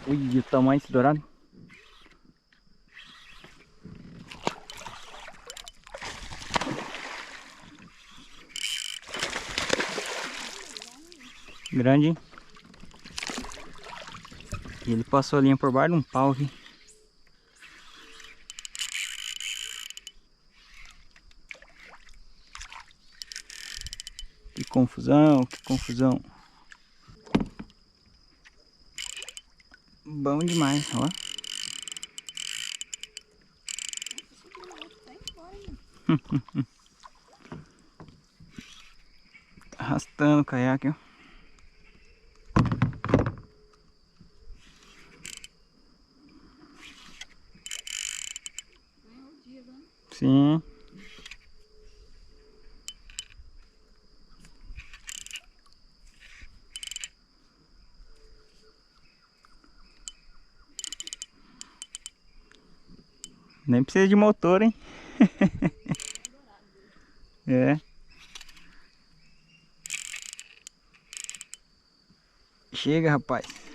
Ui, o tamanho desse dourado. Grande, hein? E ele passou a linha por baixo de um pau aqui. Que confusão, que confusão. Bom demais, ó. Arrastando o caiaque, ó. Sim. Nem precisa de motor, hein? É. Chega, rapaz.